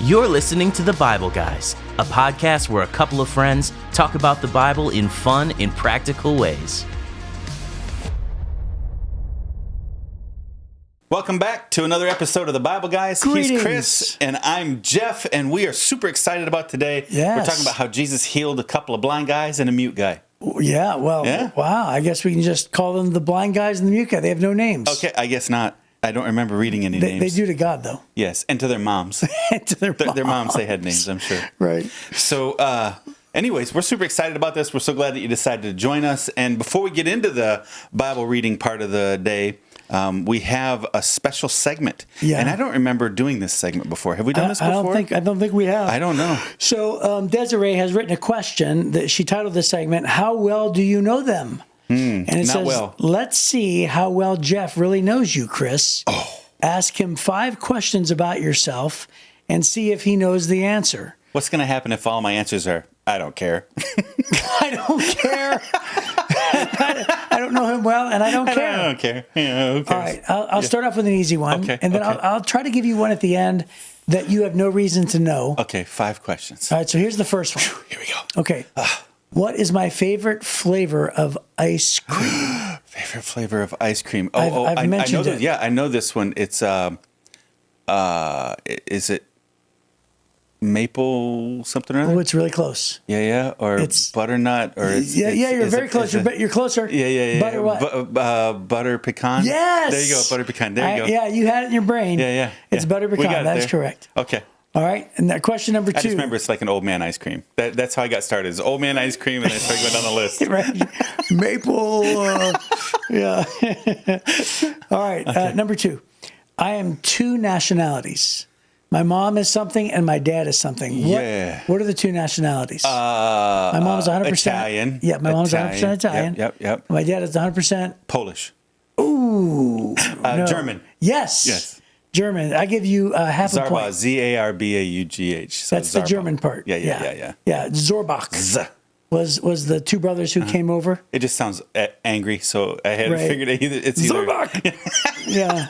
You're listening to The Bible Guys, a podcast where a couple of friends talk about the Bible in fun and practical ways. Welcome back to another episode of The Bible Guys. Greetings. He's Chris, and I'm Jeff, and we are super excited about today. Yes. We're talking about how Jesus healed a couple of blind guys and a mute guy. Yeah, well, Yeah. wow. I guess we can just call them the blind guys and the mute guy. They have no names. Okay, I guess not. I don't remember reading any They names. do to God, though. Yes, and to their moms. To their Their moms, they had names, I'm sure. Right. So, anyways, we're super excited about this. We're so glad that you decided to join us. And before we get into the Bible reading part of the day, we have a special segment. Yeah. And I don't remember doing this segment before. Have we done this before? I don't think we have. I don't know. So Desiree has written a question that she titled this segment, "How well do you know them?" And it not says, well. "Let's see how well Jeff really knows you, Chris. Ask him 5 questions about yourself and see if he knows the answer." What's going to happen if all my answers are, I don't care? I don't care. I don't know him well, and I don't care. I don't care. Yeah, who cares? All right, I'll start off with an easy one, Okay, and then okay. I'll try to give you one at the end that you have no reason to know. Okay, 5 questions. All right, so here's the first one. Here we go. Okay. What is my favorite flavor of ice cream? Favorite flavor of ice cream? I've I know mentioned this. it. Yeah, I know this one. It's is it maple something or other? Oh, it's really close. Yeah, or It's- butternut, or it's, Yeah, you're is very it- close. is it- You're closer. Yeah. Butter what? Butter pecan. Yes. There you go, butter pecan. There you go. Yeah, you had it in your brain. Yeah. It's butter We got pecan. it That's there. correct. Okay. All right, and that question number 2. I just remember it's like an old man ice cream. That's how I got started. It's old man ice cream, and then I started going down the list. Right. Maple. Yeah. All right. Number 2. I am 2 nationalities. My mom is something and my dad is something. Yeah. What are the 2 nationalities? My mom's 100%. Italian. Yeah, my mom's 100% Italian. Yep. My dad is 100%. Polish. Ooh. No. German. Yes. German. I give you half a Zarba, point. Zarbaughh. So That's the Zarba. German part. Yeah. Yeah, Zorbach Z. was the 2 brothers who came over. It just sounds angry, so I had Right. figured it's either. Zorbach. Yeah.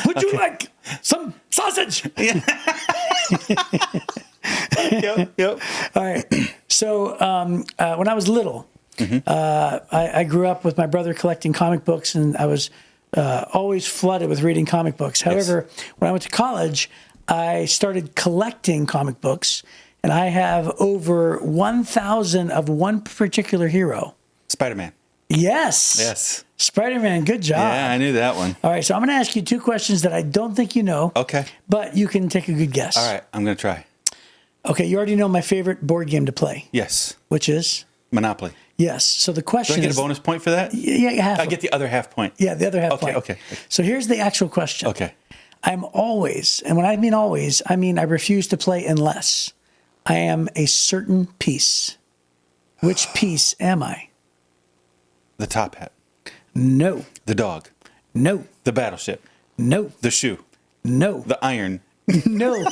Would you like some sausage? Yep. All right. So when I was little, I grew up with my brother collecting comic books, and I was always flooded with reading comic books. However, when I went to college, I started collecting comic books, and I have over 1,000 of one particular hero. Spider-Man. Yes. Spider-Man. Good job. Yeah, I knew that one. All right. So I'm going to ask you 2 questions that I don't think you know. Okay. But you can take a good guess. All right, I'm going to try. Okay. You already know my favorite board game to play, Yes. which is? Monopoly. Yes. So the Do question I get is, a bonus point for that? Yeah, half. I get the other half point. Yeah, the other half Okay, point. okay. So here's the actual question. Okay. I'm always, and when I mean always, I mean I refuse to play unless I am a certain piece. Which piece am I? The top hat. No. The dog. No. The battleship. No. The shoe. No. The iron. No.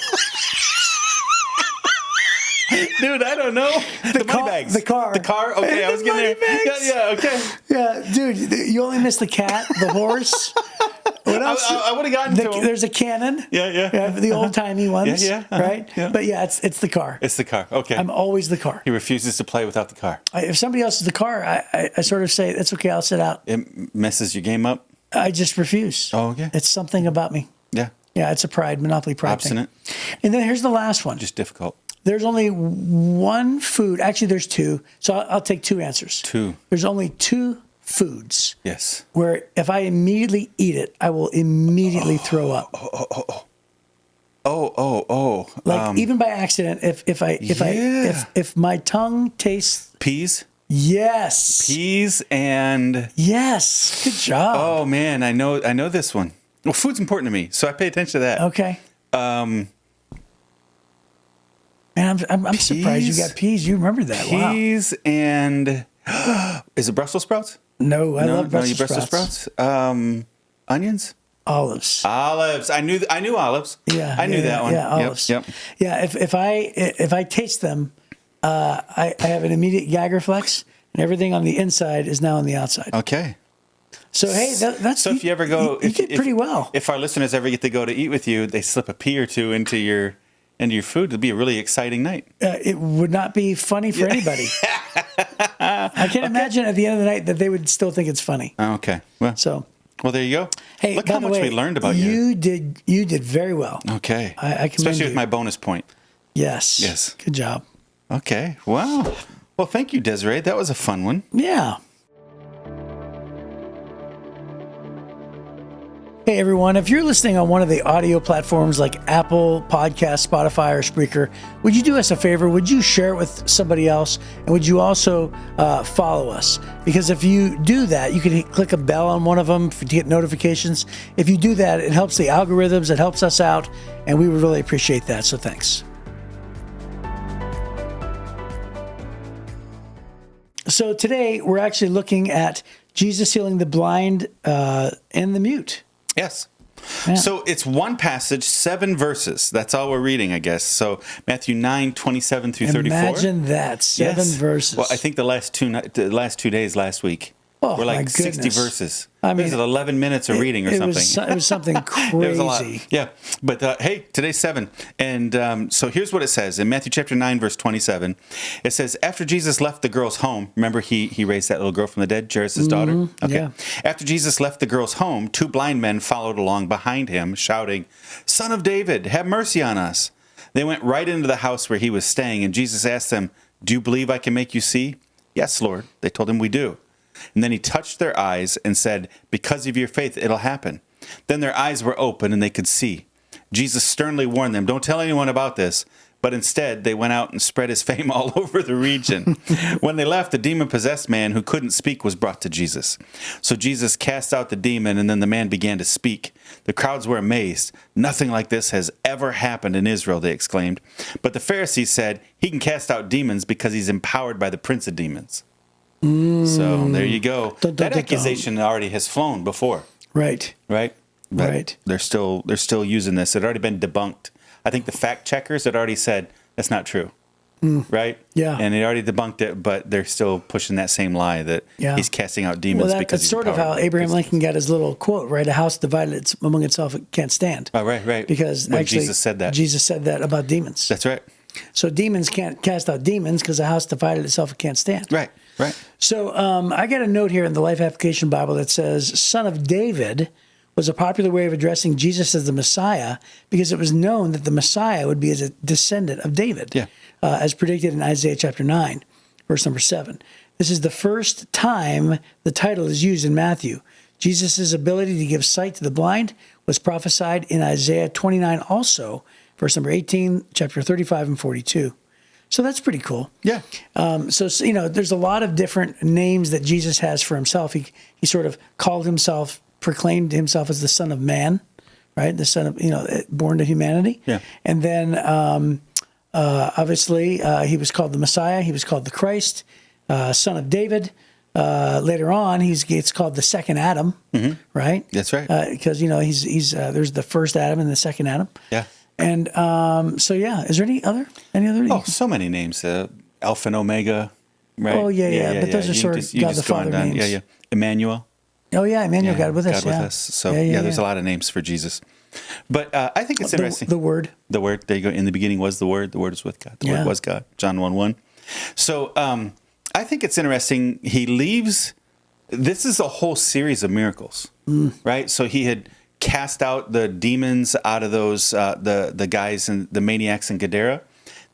Dude, I don't know. The car- money bags. the car. The car. Okay, And I was the getting there. money bags. Yeah, okay. Yeah, dude, you only missed the cat, the horse. What else? I would have gotten to him. There's a cannon. Yeah. The old timey ones. Yeah, Right. yeah. But yeah, it's the car. It's the car. Okay. I'm always the car. He refuses to play without the car. If somebody else is the car, I sort of say, it's okay, I'll sit out. It messes your game up. I just refuse. Oh, okay. It's something about me. Yeah. Yeah, it's a Monopoly pride Obstinate. thing. And then here's the last one. Just difficult. There's only one food. Actually, there's 2. So I'll take 2 answers. 2. There's only 2 foods Yes. where if I immediately eat it, I will immediately throw up. Like even by accident, if my tongue tastes. Peas. Yes. Peas and. Yes. Good job. Oh man, I know this one. Well, food's important to me, so I pay attention to that. Okay. Man, I'm surprised you got peas. You remember that? Peas and is it Brussels sprouts? Wow. No, I love Brussels sprouts. Onions, olives. olives. I knew olives. Yeah, I knew that one. Yeah, olives. Yep. Yeah, if I taste them, I have an immediate gag reflex, and everything on the inside is now on the outside. Okay. So hey, that's So if you ever go, you did pretty well. If our listeners ever get to go to eat with you, they slip a pea or two into your food. It'll be a really exciting night. It would not be funny for anybody. I can't imagine at the end of the night that they would still think it's funny. Okay. Well, well, there you go. Hey, look by how the much way, we learned about you. You did very well. Okay. I commend Especially with you. my bonus point. Yes. Yes. Good job. Okay. Wow. Well, thank you, Desiree. That was a fun one. Yeah. Hey everyone, if you're listening on one of the audio platforms like Apple Podcast, Spotify, or Spreaker, would you do us a favor? Would you share it with somebody else? And would you also follow us? Because if you do that, you can click a bell on one of them to get notifications. If you do that, it helps the algorithms, it helps us out, and we would really appreciate that. So thanks. So today we're actually looking at Jesus healing the blind and the mute. Yes. Yeah. So it's one passage, 7 verses. That's all we're reading, I guess. So Matthew 9, 27 through 34. Imagine that, 7 verses. Well, I think the last 2 days last week Oh, were my like 60 goodness. verses. I mean, Is it 11 minutes of reading or something? It was something crazy. It was a lot. Yeah. But hey, today's 7. And so here's what it says in Matthew chapter 9, verse 27. It says, after Jesus left the girl's home, remember he raised that little girl from the dead, Jairus' daughter? Okay. Yeah. After Jesus left the girl's home, 2 blind men followed along behind him, shouting, Son of David, have mercy on us. They went right into the house where he was staying, and Jesus asked them, do you believe I can make you see? Yes, Lord. They told him, we do. And then he touched their eyes and said, because of your faith, it'll happen. Then their eyes were open and they could see. Jesus sternly warned them, don't tell anyone about this. But instead, they went out and spread his fame all over the region. When they left, the demon-possessed man who couldn't speak was brought to Jesus. So Jesus cast out the demon, and then the man began to speak. The crowds were amazed. Nothing like this has ever happened in Israel, they exclaimed. But the Pharisees said, he can cast out demons because he's empowered by the prince of demons. So there you go. That accusation already has flown before. Right. Right? But Right. They're still using this. It had already been debunked. I think the fact checkers had already said that's not true. Right? Yeah. And they already debunked it, but they're still pushing that same lie that he's casting out demons Well, because that's he's sort of how empowered by Abraham the Lincoln got his little quote, right? A house divided among itself it can't stand. Oh, right. Because when actually, Jesus said that. Jesus said that about demons. That's right. So demons can't cast out demons because a house divided itself it can't stand. Right. So I got a note here in the Life Application Bible that says, Son of David was a popular way of addressing Jesus as the Messiah because it was known that the Messiah would be as a descendant of David, as predicted in Isaiah chapter 9, verse number 7. This is the first time the title is used in Matthew. Jesus' ability to give sight to the blind was prophesied in Isaiah 29 also, verse number 18, chapter 35 and 42. So that's pretty cool. Yeah. So, you know, there's a lot of different names that Jesus has for himself. He sort of proclaimed himself as the Son of Man, right? The Son of, born to humanity. Yeah. And then, obviously, he was called the Messiah. He was called the Christ, Son of David. Later on, it's called the second Adam, right? That's right. Because, there's the first Adam and the second Adam. Yeah. And is there any other? Oh, so many names. Alpha and Omega, right? Oh, yeah. But those are You sort just- of you God just the go on Father down. names. Yeah. Emmanuel. Oh, yeah, Emmanuel, God with us. God with us. So, there's a lot of names for Jesus. But I think it's interesting. The Word. The Word. There you go. In the beginning was the Word. The Word was with God. The Word was God. John 1:1. So I think it's interesting. He leaves. This is a whole series of miracles, right? So he had cast out the demons out of those the guys and the maniacs in Gadara.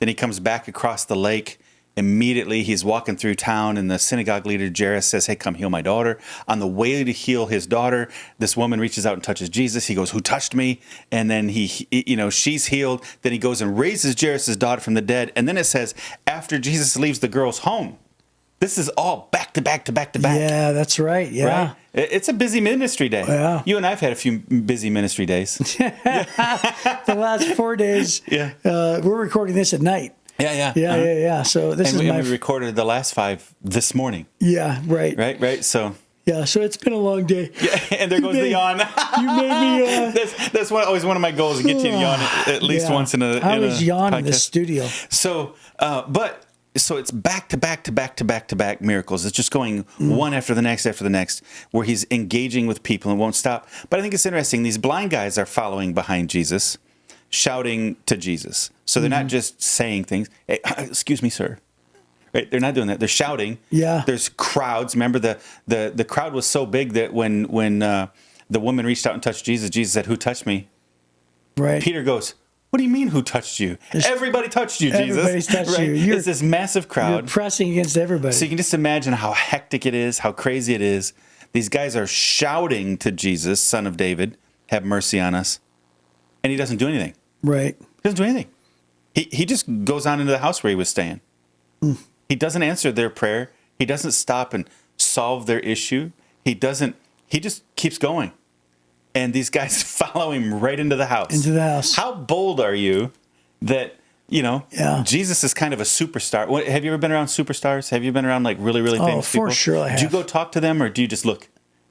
Then he comes back across the lake. Immediately, he's walking through town, and the synagogue leader Jairus says, "Hey, come heal my daughter." On the way to heal his daughter, this woman reaches out and touches Jesus. He goes, "Who touched me?" And then she's healed. Then he goes and raises Jairus' daughter from the dead. And then it says, after Jesus leaves the girl's home, this is all back to back to back to back. Yeah, that's right. Yeah. Right? It's a busy ministry day. Yeah. You and I've had a few busy ministry days. The last 4 days. Yeah. We're recording this at night. Yeah. Yeah. So this And is we recorded the last 5 this morning. Yeah, right. Right. So. Yeah, so it's been a long day. Yeah, and there goes the yawn. You made me. That's always one of my goals, to get you to yawn at least once in a I always yawn in the podcast. studio. So, but so it's back to back to back to back to back miracles. It's just going one after the next, where he's engaging with people and won't stop. But I think it's interesting. These blind guys are following behind Jesus, shouting to Jesus. So they're not just saying things. Hey, excuse me, sir. Right? They're not doing that. They're shouting. Yeah. There's crowds. Remember, the crowd was so big that when the woman reached out and touched Jesus, Jesus said, "Who touched me?" Right. Peter goes, "What do you mean, who touched you? Everybody touched you, Jesus." Everybody's touched right? you. It's this massive You're crowd. pressing against everybody. So you can just imagine how hectic it is, how crazy it is. These guys are shouting to Jesus, Son of David, have mercy on us. And he doesn't do anything. Right. He doesn't do anything. He just goes on into the house where he was staying. He doesn't answer their prayer. He doesn't stop and solve their issue. He just keeps going. And these guys follow him right into the house. Into the house. How bold are you that, Yeah. Jesus is kind of a superstar. Have you ever been around superstars? Have you been around like really, really famous people? for sure I have. Do you go talk to them or do you just look?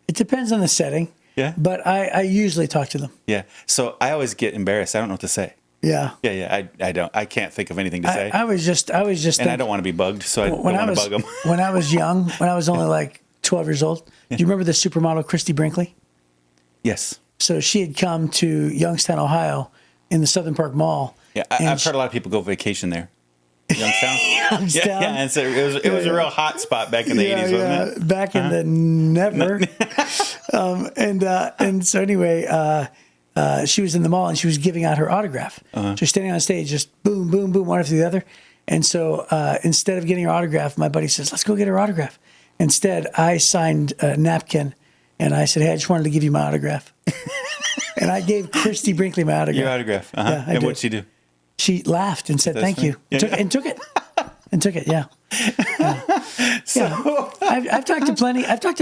It depends on the setting. Yeah. But I usually talk to them. Yeah. So I always get embarrassed. I don't know what to say. Yeah. Yeah. I can't think of anything to say. I was just and I thinking, don't want to be bugged, so I don't when want to bug them. when I was young, when I was only like 12 years old, do you remember the supermodel Christy Brinkley? Yes. So she had come to Youngstown, Ohio, in the Southern Park Mall. Yeah, and I've heard a lot of people go vacation there. Youngstown? Youngstown. Yeah, and so it was a real hot spot back in the 80s, wasn't it? Back in the never. And so anyway, she was in the mall and she was giving out her autograph. So she's standing on stage, just boom, boom, boom, one after the other. And so instead of getting her autograph, my buddy says, "Let's go get her autograph." Instead, I signed a napkin and I said, "Hey, I just wanted to give you my autograph." And I gave Christy Brinkley my autograph. Your autograph. Yeah, I and did. what'd she do? She laughed and said, "Thank you." Yeah, And took it. And took it. Yeah. Yeah. I've talked to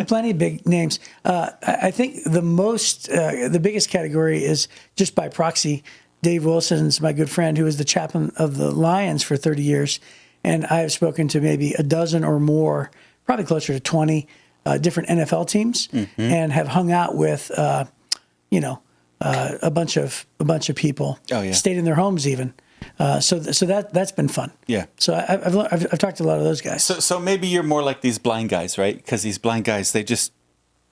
plenty of big names. I think the biggest category is just by proxy. Dave Wilson's my good friend, who was the chaplain of the Lions for 30 years, and I have spoken to maybe a dozen or more, probably closer to 20 different NFL teams, and have hung out with, a bunch of people. Oh, yeah. Stayed in their homes even. So that's been fun. Yeah. So I've talked to a lot of those guys. So maybe you're more like these blind guys, right? Because these blind guys, they just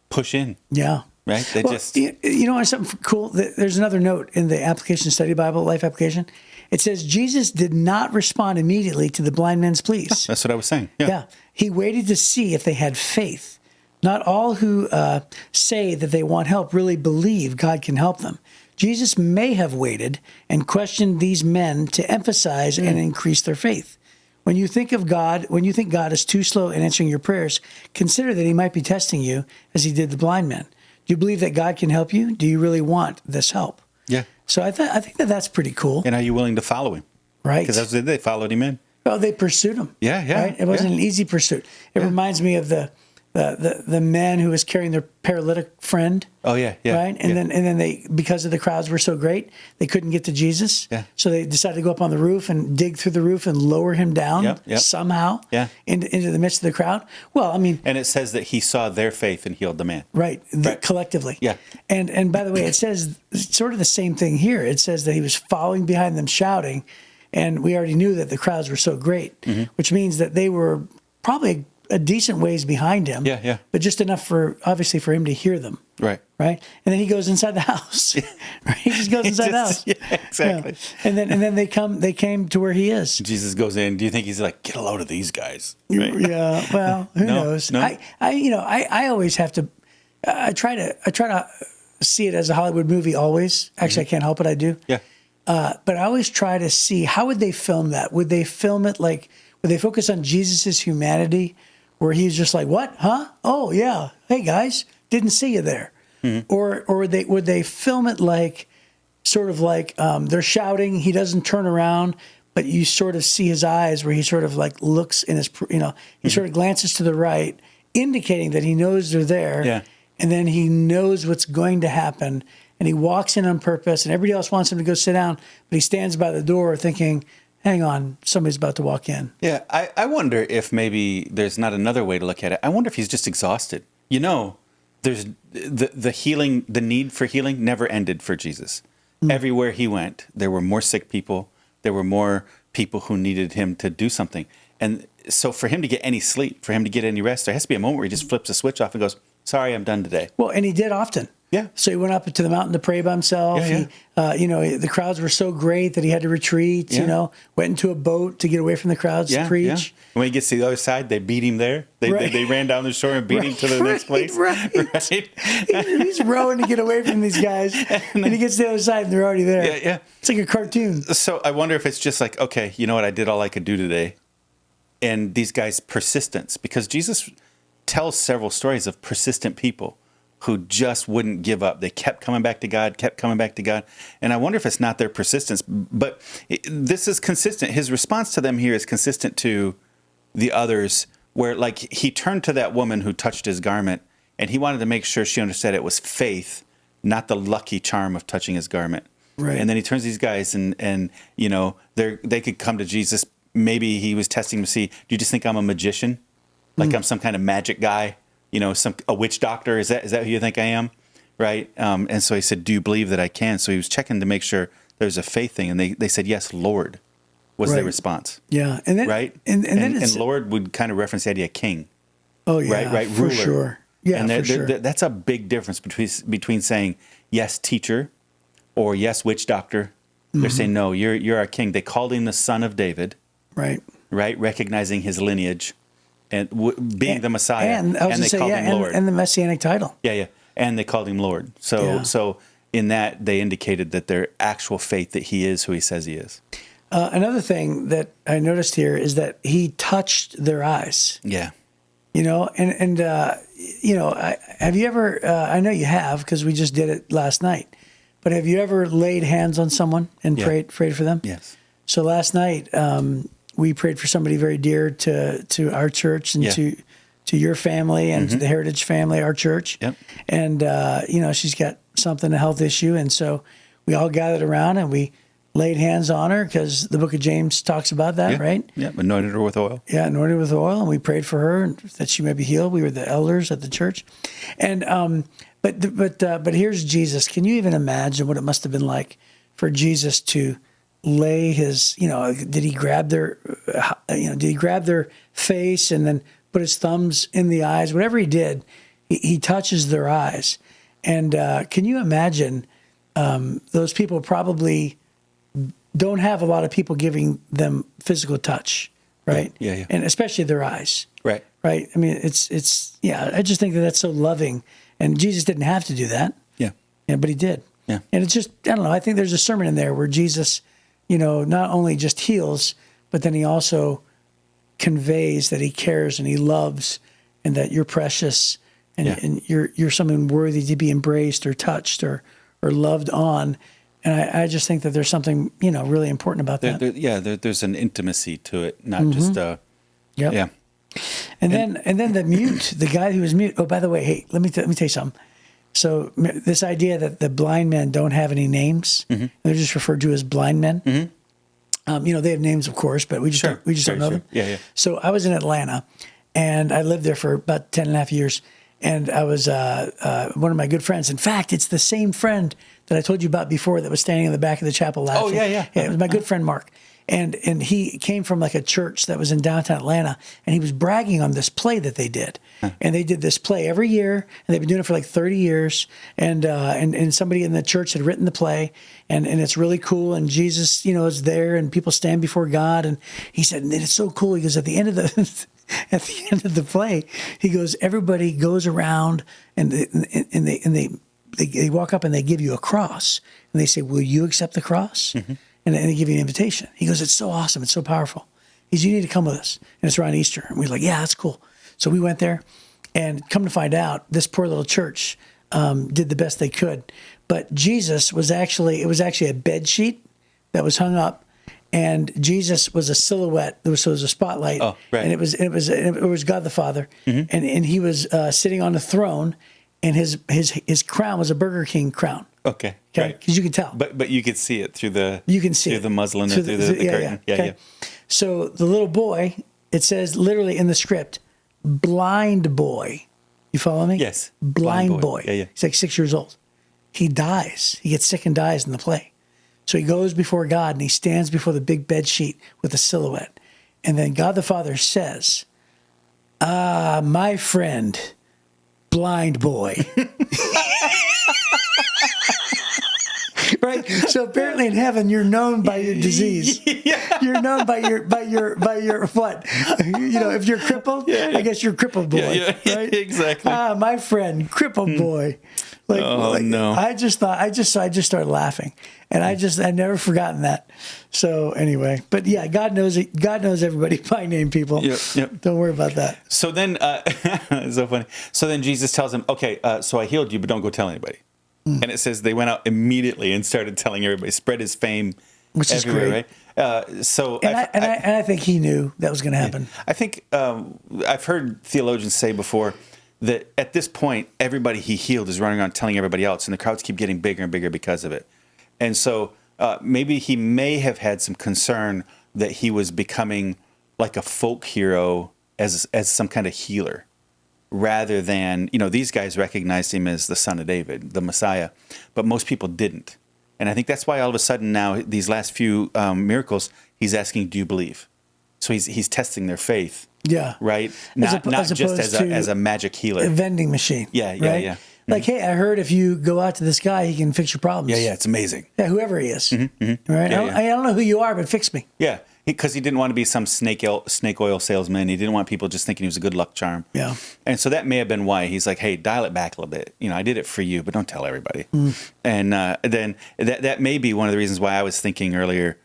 push in, Yeah. right? They just You know, something cool. There's another note in the application study Bible, life application. It says Jesus did not respond immediately to the blind men's pleas. That's what I was saying. Yeah. He waited to see if they had faith. Not all who say that they want help really believe God can help them. Jesus may have waited and questioned these men to emphasize and increase their faith. When you think God is too slow in answering your prayers, consider that he might be testing you as he did the blind men. Do you believe that God can help you? Do you really want this help? Yeah. So I think that's pretty cool, And are you willing to follow him? right? Because that's what they followed him in. Well, they pursued him. Yeah, yeah, Right? It wasn't yeah. an easy pursuit. It reminds me of the man who was carrying their paralytic friend. Oh yeah, yeah. Right. And then they, because of the crowds were so great, they couldn't get to Jesus. Yeah. So they decided to go up on the roof and dig through the roof and lower him down Yep. somehow Yeah. into the midst of the crowd. Well, I mean, And it says that he saw their faith and healed the man. right. Collectively. Yeah. And by the way, it says sort of the same thing here. It says that he was following behind them shouting, and we already knew that the crowds were so great, Mm-hmm. which means that they were probably a decent ways behind him. Yeah, yeah. But just enough for him to hear them. Right. Right. And then he goes inside the house. Right? He just goes inside the house. Yeah, exactly. Yeah. And then they came to where he is. Jesus goes in. Do you think he's like, get a load of these guys? Right? Yeah. Well, who No, knows? no. I always have to. I try to see it as a Hollywood movie. Always. Actually, I can't help it. I do. Yeah. But I always try to see how would they film that? Would they film it like? Would they focus on Jesus's humanity, where he's just like, "What? Huh? Oh yeah. Hey guys, didn't see you there." Or would they film it like, sort of like they're shouting, he doesn't turn around, but you sort of see his eyes where he sort of like looks in his, he sort of glances to the right, indicating that he knows they're there. Yeah. And then he knows what's going to happen, and he walks in on purpose, and everybody else wants him to go sit down, but he stands by the door thinking, hang on, somebody's about to walk in. Yeah. I wonder if maybe there's not another way to look at it. I wonder if he's just exhausted. There's the healing, the need for healing never ended for Jesus. Everywhere he went, there were more sick people. There were more people who needed him to do something. And so for him to get any sleep, for him to get any rest, there has to be a moment where he just flips a switch off and goes, sorry, I'm done today. Well, and he did often. Yeah. So he went up to the mountain to pray by himself. Yeah, yeah. He, the crowds were so great that he had to retreat. Yeah. Went into a boat to get away from the crowds to preach. Yeah. And when he gets to the other side, they beat him there. They ran down the shore and beat him to the next place. Right. Right. He's rowing to get away from these guys, and he gets to the other side, and they're already there. Yeah, yeah. It's like a cartoon. So I wonder if it's just like, okay, you know what? I did all I could do today. And these guys' persistence, because Jesus tells several stories of persistent people who just wouldn't give up. They kept coming back to God, kept coming back to God. And I wonder if it's not their persistence, but this is consistent. His response to them here is consistent to the others, where like he turned to that woman who touched his garment, and he wanted to make sure she understood it was faith, not the lucky charm of touching his garment. Right. And then he turns to these guys and they could come to Jesus. Maybe he was testing to see, do you just think I'm a magician? Like I'm some kind of magic guy? A witch doctor? Is that who you think I am? Right? And so he said, do you believe that I can? So he was checking to make sure there's a faith thing. And they said, yes, Lord, was their response. Yeah. And then, right? And Lord would kind of reference the idea of king. Oh, yeah. Right? For Ruler. sure. Yeah, and for sure. That's a big difference between saying, yes, teacher, or yes, witch doctor. They're saying, no, you're our king. They called him the son of David. Right. Right? Recognizing his lineage. And being the Messiah, and they called him Lord, and the Messianic title. Yeah, and they called him Lord. So in that they indicated that their actual faith that he is who he says he is. Another thing that I noticed here is that he touched their eyes. Yeah, have you ever? I know you have because we just did it last night. But have you ever laid hands on someone and prayed for them? Yes. So last night. We prayed for somebody very dear to our church and to your family and to the Heritage family, our church. Yep. And, she's got something, a health issue. And so we all gathered around and we laid hands on her because the book of James talks about that, right? Yeah, anointed her with oil. Yeah, anointed with oil. And we prayed for her and that she may be healed. We were the elders at the church. And but here's Jesus. Can you even imagine what it must have been like for Jesus to lay his, did he grab their face and then put his thumbs in the eyes? Whatever he did, he touches their eyes. And can you imagine those people probably don't have a lot of people giving them physical touch, right? Yeah. And especially their eyes. Right. Right. I mean, it's I just think that's so loving. And Jesus didn't have to do that. Yeah. But he did. Yeah. And it's just, I don't know, I think there's a sermon in there where Jesus, not only just heals, but then he also conveys that he cares and he loves and that you're precious and you're someone worthy to be embraced or touched or loved on. And I just think that there's something, really important about that. There's an intimacy to it, not just Yeah. And then the guy who was mute. Oh, by the way, hey, let me tell you something. So this idea that the blind men don't have any names, they're just referred to as blind men. They have names, of course, but we just don't know them. Yeah. So I was in Atlanta, and I lived there for about 10 and a half years. And I was one of my good friends. In fact, it's the same friend that I told you about before that was standing in the back of the chapel laughing. Oh, yeah. It was my good friend, Mark. And he came from like a church that was in downtown Atlanta, and he was bragging on this play that they did. And they did this play every year, and they've been doing it for like 30 years. And somebody in the church had written the play, and it's really cool. And Jesus, is there, and people stand before God. And he said, and it's so cool. He goes, at the end of the play, he goes, everybody goes around and they walk up and they give you a cross, and they say, will you accept the cross? And they give you an invitation. He goes, it's so awesome. It's so powerful. He says, you need to come with us. And it's around Easter. And we're like, yeah, that's cool. So we went there, and come to find out, this poor little church did the best they could. But Jesus was actually a bed sheet that was hung up, and Jesus was a silhouette. So it was a spotlight. Oh, right. And it was God the Father. And he was sitting on the throne, and his crown was a Burger King crown. Okay. Okay, because you could tell. But you could see it through the the muslin or through the curtain. Yeah. So the little boy, it says literally in the script, blind boy. You follow me? Yes. Blind boy. Yeah. He's like 6 years old. He dies. He gets sick and dies in the play. So he goes before God and he stands before the big bed sheet with a silhouette. And then God the Father says, my friend, blind boy. Right. So apparently in heaven, you're known by your disease. Yeah. You're known by your what? If you're crippled, I guess you're crippled boy. Right. Exactly. My friend, crippled boy. No. I just started laughing, and I'd never forgotten that. So anyway, but yeah, God knows it. God knows everybody by name, people. Yep. Don't worry about that. So then, it's so funny. So then Jesus tells him, okay, so I healed you, but don't go tell anybody. And it says they went out immediately and started telling everybody, spread his fame Which is everywhere, great. Right? I think he knew that was going to happen. I think I've heard theologians say before that at this point, everybody he healed is running around telling everybody else, and the crowds keep getting bigger and bigger because of it. And so maybe he may have had some concern that he was becoming like a folk hero as some kind of healer, rather than, these guys recognized him as the Son of David, the Messiah, but most people didn't. And I think that's why all of a sudden now, these last few miracles, he's asking, do you believe? So he's testing their faith. Yeah. Right? Not just as a magic healer. A vending machine. Yeah. Like, hey, I heard if you go out to this guy, he can fix your problems. Yeah, it's amazing. Yeah, whoever he is. Right? Yeah, I don't know who you are, but fix me. Yeah, because he didn't want to be some snake oil salesman. He didn't want people just thinking he was a good luck charm. Yeah. And so that may have been why he's like, hey, dial it back a little bit. I did it for you, but don't tell everybody. And then that may be one of the reasons why I was thinking earlier,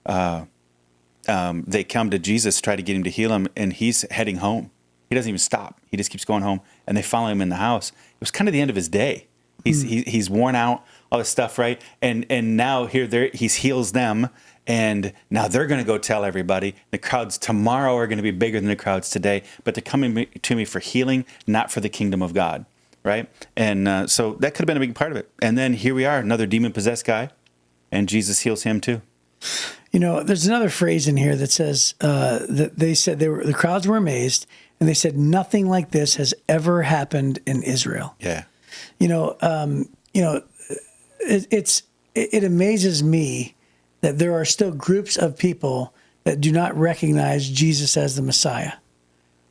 they come to Jesus, try to get him to heal him, and he's heading home. He doesn't even stop. He just keeps going home, and they follow him in the house. It was kind of the end of his day. He's worn out, all this stuff, right? And now he heals them, and now they're going to go tell everybody. The crowds tomorrow are going to be bigger than the crowds today, but they're coming to me for healing, not for the kingdom of God, right? And so that could have been a big part of it. And then here we are, another demon-possessed guy, and Jesus heals him too. There's another phrase in here that says that they said the crowds were amazed, and they said nothing like this has ever happened in Israel. Yeah. It amazes me that there are still groups of people that do not recognize Jesus as the Messiah.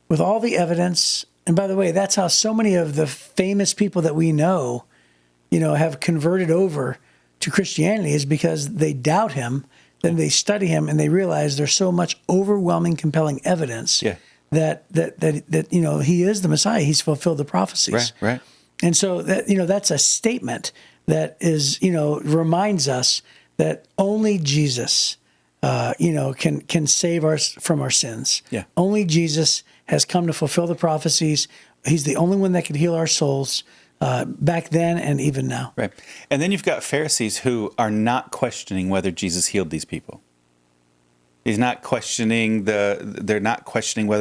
With all the evidence, and by the way, that's how so many of the famous people that we know, have converted over to Christianity, is because they doubt him, then they study him, and they realize there's so much overwhelming, compelling evidence that he is the Messiah. He's fulfilled the prophecies. Right. And so that's a statement that is, reminds us that only Jesus, can save us from our sins. Yeah. Only Jesus has come to fulfill the prophecies. He's the only one that can heal our souls back then and even now. Right. And then you've got Pharisees who are not questioning whether Jesus healed these people. They're not questioning whether or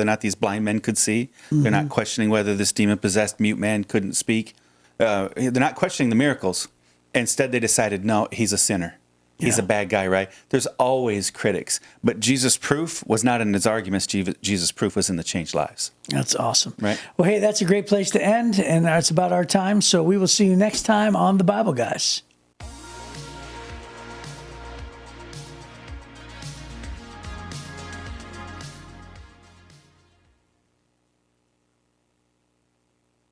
not these blind men could see. Mm-hmm. They're not questioning whether this demon-possessed mute man couldn't speak. They're not questioning the miracles. Instead, they decided, no, he's a sinner. He's a bad guy, right? There's always critics. But Jesus' proof was not in his arguments. Jesus' proof was in the changed lives. That's awesome. Right. Well, hey, that's a great place to end, and it's about our time. So we will see you next time on The Bible Guys.